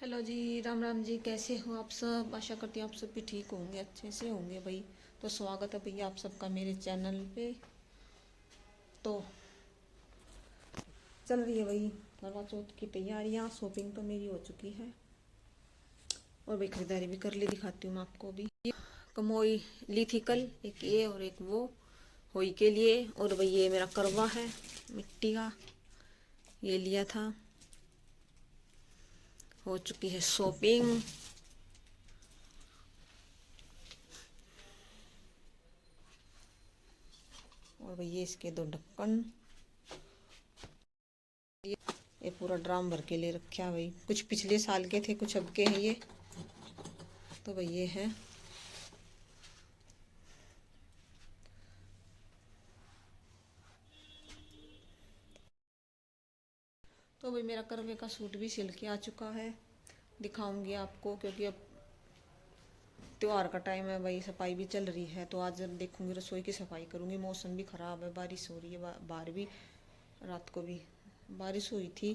Hello जी, राम राम जी। कैसे हो आप सब? आशा करती हूँ आप सब भी ठीक होंगे, अच्छे से होंगे भाई। तो स्वागत है भैया आप सबका मेरे चैनल पे। तो चल रही है भाई करवा चौथ की तैयारियाँ। शॉपिंग तो मेरी हो चुकी है और भाई खरीदारी भी कर ली, दिखाती हूँ मैं आपको अभी। कमोई ली थी कल, एक ये और एक वो होई के लिए। और भाई ये मेरा करवा है मिट्टी का, ये लिया था। हो चुकी है शॉपिंग। और भाई ये इसके दो ढक्कन, ये पूरा ड्राम भर के ले रखा है भाई। कुछ पिछले साल के थे, कुछ अब के हैं ये। तो भाई ये है। तो भाई मेरा करवे का सूट भी सिल के आ चुका है, दिखाऊंगी आपको। क्योंकि अब त्योहार का टाइम है भाई, सफाई भी चल रही है। तो आज देखूंगी, रसोई की सफाई करूंगी। मौसम भी ख़राब है, बारिश हो रही है बाहर भी। रात को भी बारिश हुई थी।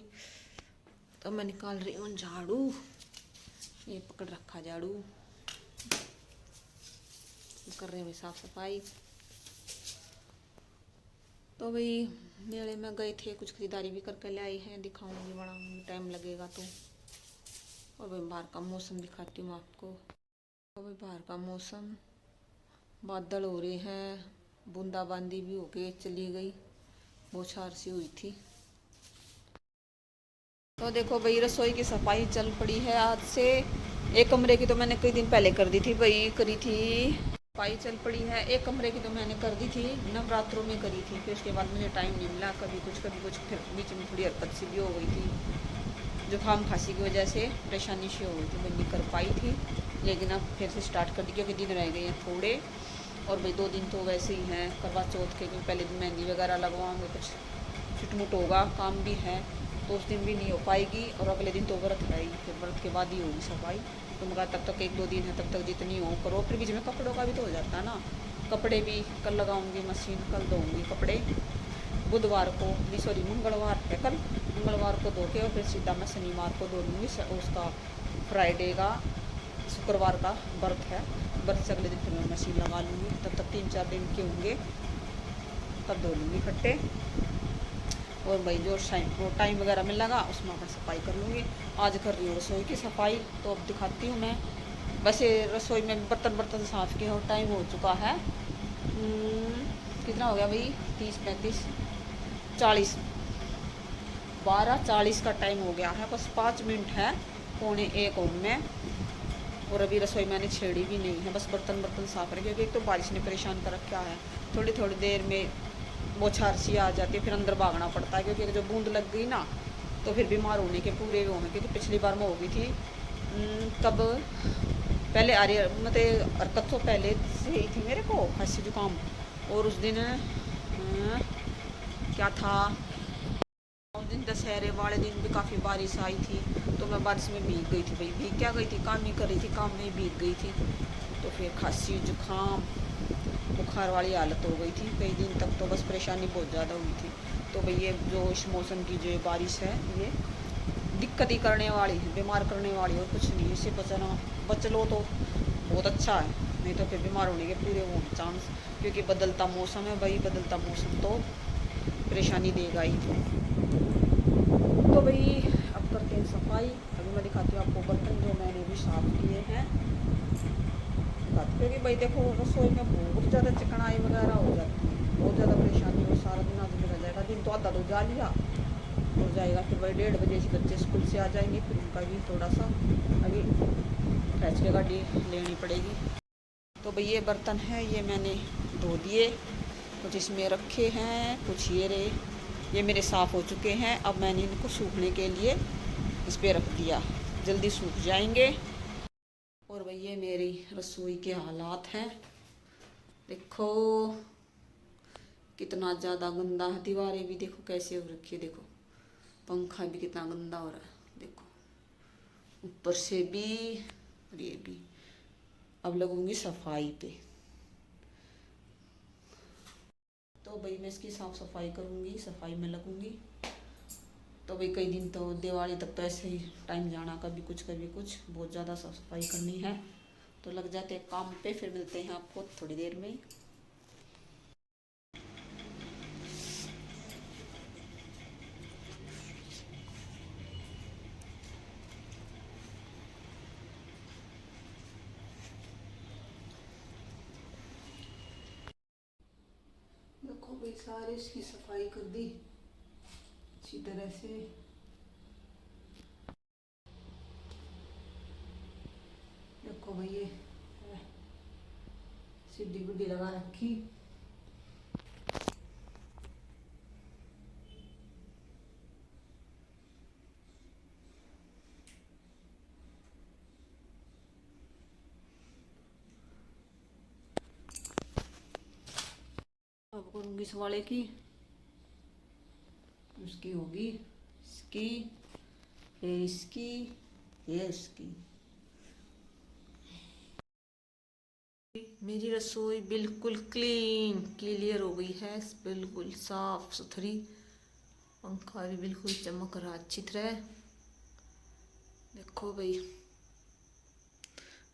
तो मैं निकाल रही हूँ झाड़ू, ये पकड़ रखा झाड़ू। कर रहे हैं साफ सफाई। तो भाई मेले में गए थे, कुछ खरीदारी भी करके ले आई हैं, दिखाऊंगी। बड़ा टाइम लगेगा तो। और भाई बाहर का मौसम दिखाती हूँ आपको। तो भाई बाहर का मौसम, बादल हो रहे हैं, बूंदाबांदी भी होके चली गई, बौछार सी हुई थी। तो देखो भाई रसोई की सफाई चल पड़ी है आज से। एक कमरे की तो मैंने कई दिन पहले कर दी थी भाई, करी थी। सफाई चल पड़ी है। एक कमरे की तो मैंने कर दी थी, नवरात्रों में करी थी। फिर उसके बाद मुझे टाइम नहीं मिला, कभी कुछ। फिर बीच में थोड़ी हरकत सी भी हो गई थी, जुकाम खांसी की वजह से परेशानी सी हो गई थी, मैं नहीं कर पाई थी। लेकिन अब फिर से स्टार्ट कर दी क्योंकि दिन रह गए हैं थोड़े। और भाई 2 दिन तो वैसे ही हैं करवा चौथ के, क्योंकि पहले दिन मेहंदी वगैरह लगवाऊंगे, कुछ छुटमुट होगा, काम भी है। तो उस दिन भी नहीं हो पाएगी। और अगले दिन तो व्रत है ही, फिर व्रत के बाद ही होगी सफाई। तो मगर तब तक 1-2 दिन है, तब तक जितनी हो करो। फिर बीच में कपड़ों का भी तो हो जाता है ना। कपड़े भी कल लगाऊंगी मशीन, कल धोऊंगी कपड़े। बुधवार को भी, सॉरी मंगलवार है कल, मंगलवार को धो के और फिर सीधा मैं शनिवार को धो लूँगी। उसका फ्राइडे का, शुक्रवार का व्रत है। व्रत से अगले दिन फिर मैं मशीन लगा लूँगी। तब तक 3-4 दिन के होंगे, तब धो लूँगी फट्टे। और भाई जो टाइम वगैरह मिलेगा उसमें अपन सफाई कर लूँगी। आज कर रही हूँ रसोई की सफाई, तो अब दिखाती हूँ मैं। वैसे रसोई में बर्तन बर्तन साफ़ के, और टाइम हो चुका है कितना हो गया भाई, 30, 35, 40, 12:40 का टाइम हो गया है। बस 5 मिनट है 12:45 में। और अभी रसोई मैंने छेड़ी भी नहीं है, बस बर्तन बर्तन साफ रखे। क्योंकि एक तो बारिश ने परेशान कर रखा है, थोड़ी थोड़ी देर में बौछार सी आ जाती है, फिर अंदर भागना पड़ता है। क्योंकि जो बूंद लग गई ना, तो फिर बीमार होने के पूरे वो हैं। क्योंकि पिछली बार में हो गई थी तब, पहले आ रही मतलब हरकत तो पहले से ही थी मेरे को, खांसी जुकाम। और उस दिन क्या था, उस दिन दशहरे वाले दिन भी काफ़ी बारिश आई थी। तो मैं बारिश में भीग गई थी भाई। भीग क्या गई थी, काम ही कर रही थी, काम में भीग गई थी। तो फिर खांसी जुकाम बुखार वाली हालत हो गई थी कई दिन तक। तो बस परेशानी बहुत ज़्यादा हुई थी। तो भाई ये जो इस मौसम की जो बारिश है, ये दिक्कत ही करने वाली है, बीमार करने वाली, और कुछ नहीं। इससे बच लो तो बहुत अच्छा है, नहीं तो फिर बीमार होने के पूरे वो चांस। क्योंकि बदलता मौसम है भाई, बदलता मौसम तो परेशानी देगा ही। तो भाई अब करते हैं सफाई। अभी मैं दिखाती हूँ आपको बर्तन जो मैंने भी साफ़ किए हैं। क्योंकि भाई देखो रसोई में बहुत ज़्यादा चिकनाई वगैरह हो जाती है, बहुत ज़्यादा परेशानी हो। सारा दिन आज मेरा जाएगा, दिन तो आधा तो जा लिया हो जाएगा। फिर भाई 1:30 से बच्चे स्कूल से आ जाएंगे, फिर उनका भी थोड़ा सा अभी फैच के गाड़ी लेनी पड़ेगी। तो भाई ये बर्तन है, ये मैंने धो दिए, कुछ इसमें रखे हैं, कुछ ये रहे, ये मेरे साफ़ हो चुके हैं। अब मैंने इनको सूखने के लिए इस पर रख दिया, जल्दी सूख जाएंगे। और भाई ये मेरी रसोई के हालात हैं, देखो कितना ज़्यादा गंदा है। दीवारें भी देखो कैसे हो रखी है, देखो पंखा भी कितना गंदा हो रहा है, देखो ऊपर से भी और ये भी। अब लगूंगी सफाई पे। तो भाई मैं इसकी साफ़ सफाई करूँगी, सफाई में लगूंगी। तो भाई कई दिन तो दिवाली तक तो ऐसे ही टाइम जाना, कभी कुछ बहुत ज़्यादा साफ सफाई करनी है। तो लग जाते हैं काम पे, फिर मिलते हैं आपको थोड़ी देर में। देखो भाई सारे इसकी सफाई कर दी अच्छी तरह से। देखो भाई ये सीढ़ी गुड्डी लगा रखी। अब करूँगी इस वाले की, उसकी होगी, इसकी, फिर इसकी, ये इसकी। मेरी रसोई बिल्कुल क्लियर हो गई है, बिल्कुल साफ सुथरी। पंखा भी बिल्कुल चमक रहा अच्छी तरह। देखो भाई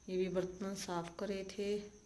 ये भी बर्तन साफ करे थे।